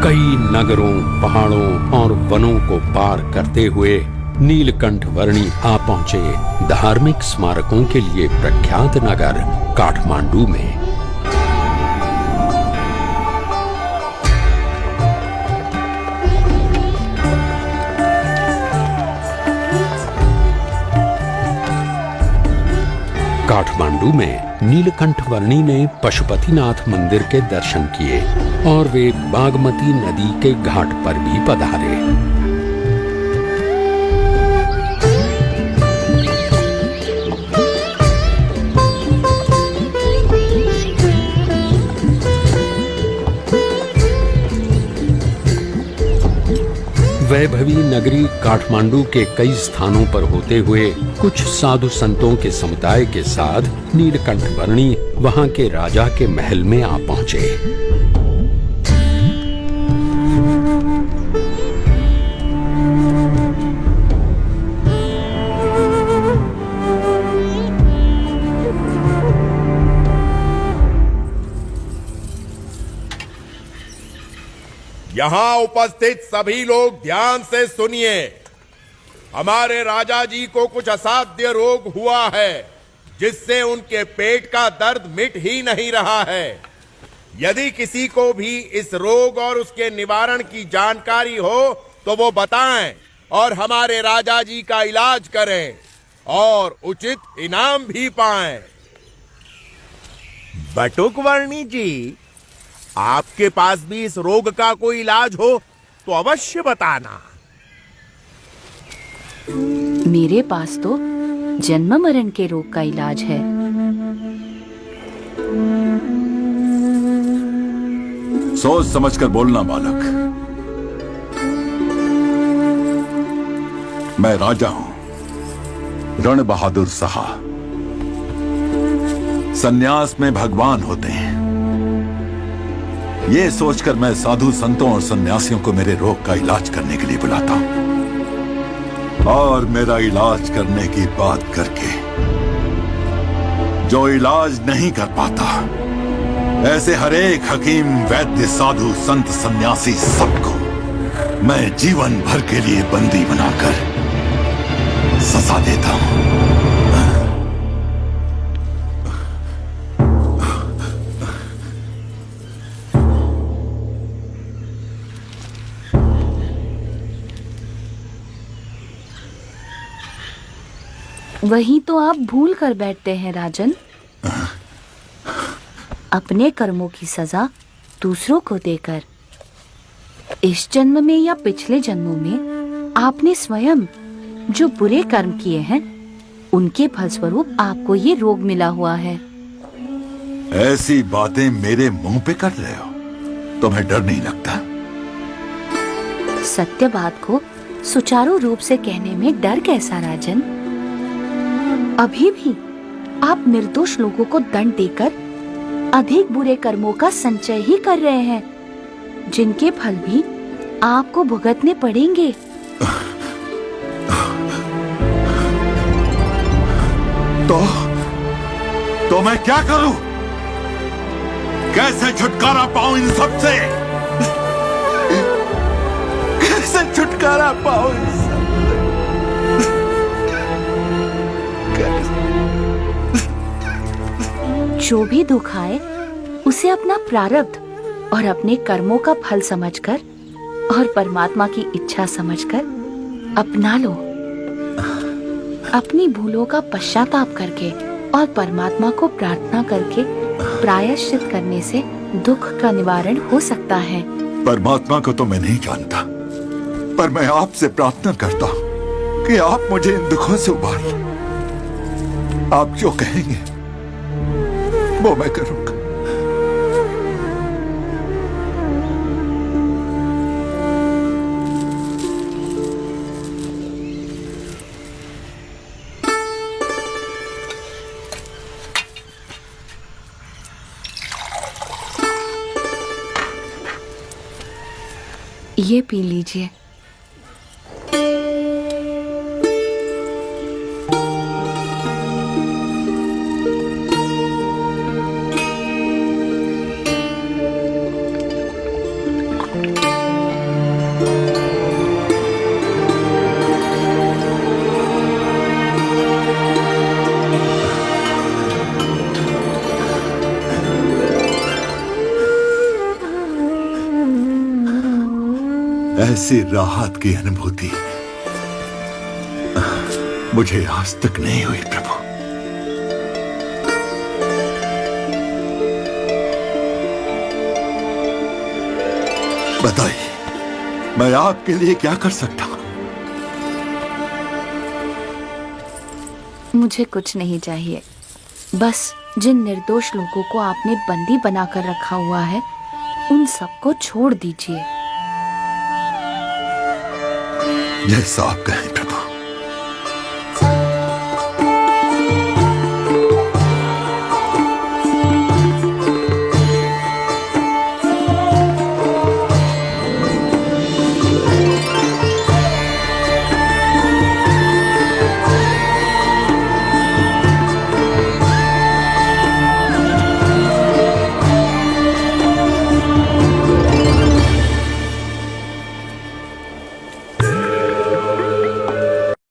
कई नगरों, पहाड़ों और वनों को पार करते हुए नीलकंठ वर्णी आ पहुंचे धार्मिक स्मारकों के लिए प्रख्यात नगर काठमांडू में। काठमांडू में नीलकंठ वर्णी ने पशुपतिनाथ मंदिर के दर्शन किए और वे बागमती नदी के घाट पर भी पधारे। वैभवी नगरी काठमांडू के कई स्थानों पर होते हुए कुछ साधु संतों के समुदाय के साथ नीलकंठ वर्णी वहां के राजा के महल में आ पहुंचे। यहां उपस्थित सभी लोग ध्यान से सुनिए। हमारे राजा जी को कुछ असाध्य रोग हुआ है जिससे उनके पेट का दर्द मिट ही नहीं रहा है। यदि किसी को भी इस रोग और उसके निवारण की जानकारी हो तो वो बताएं और हमारे राजा जी का इलाज करें और उचित इनाम भी पाएं। बटुक वर्णी जी, आपके पास भी इस रोग का कोई इलाज हो तो अवश्य बताना। मेरे पास तो जन्म मरण के रोग का इलाज है। सोच समझकर बोलना बालक। मैं राजा हूं, रण बहादुर साहा। सन्यास में भगवान होते हैं। ये सोचकर मैं साधु संतों और सन्यासियों को मेरे रोग का इलाज करने के लिए बुलाता हूं। और मेरा इलाज करने की बात करके जो इलाज नहीं कर पाता, ऐसे हरेक हकीम, वैद्य, साधु, संत, सन्यासी सबको मैं जीवन भर के लिए बंदी बनाकर सजा देता हूं। वही तो आप भूल कर बैठते हैं राजन। अपने कर्मों की सजा दूसरों को देकर इस जन्म में या पिछले जन्मों में आपने स्वयं जो बुरे कर्म किए हैं उनके फलस्वरूप आपको ये रोग मिला हुआ है। ऐसी बातें मेरे मुंह पे कर रहे हो, तुम्हें डर नहीं लगता? सत्य बात को सुचारू रूप से कहने में डर कैसा राजन? अभी भी आप निर्दोष लोगों को दंड देकर अधिक बुरे कर्मों का संचय ही कर रहे हैं, जिनके फल भी आपको भुगतने पड़ेंगे। तो मैं क्या करूं? कैसे छुटकारा पाऊं इन सब से? कैसे छुटकारा पाऊं इन सब? जो भी दुख आए उसे अपना प्रारब्ध और अपने कर्मों का फल समझकर और परमात्मा की इच्छा समझकर अपना लो। अपनी भूलों का पश्चाताप करके और परमात्मा को प्रार्थना करके प्रायश्चित करने से दुख का निवारण हो सकता है। परमात्मा को तो मैं नहीं जानता, पर मैं आपसे प्रार्थना करता हूं कि आप मुझे इन दुखों से उबार। आप जो कहेंगे वो मैं करूंगा। ये पी लीजिए। ऐसी राहत की अनुभूति मुझे आज तक नहीं हुई प्रभु। बताइए, मैं आपके लिए क्या कर सकता हूं? मुझे कुछ नहीं चाहिए, बस जिन निर्दोष लोगों को आपने बंदी बनाकर रखा हुआ है उन सबको छोड़ दीजिए। जैसा आप कहें प्रभु।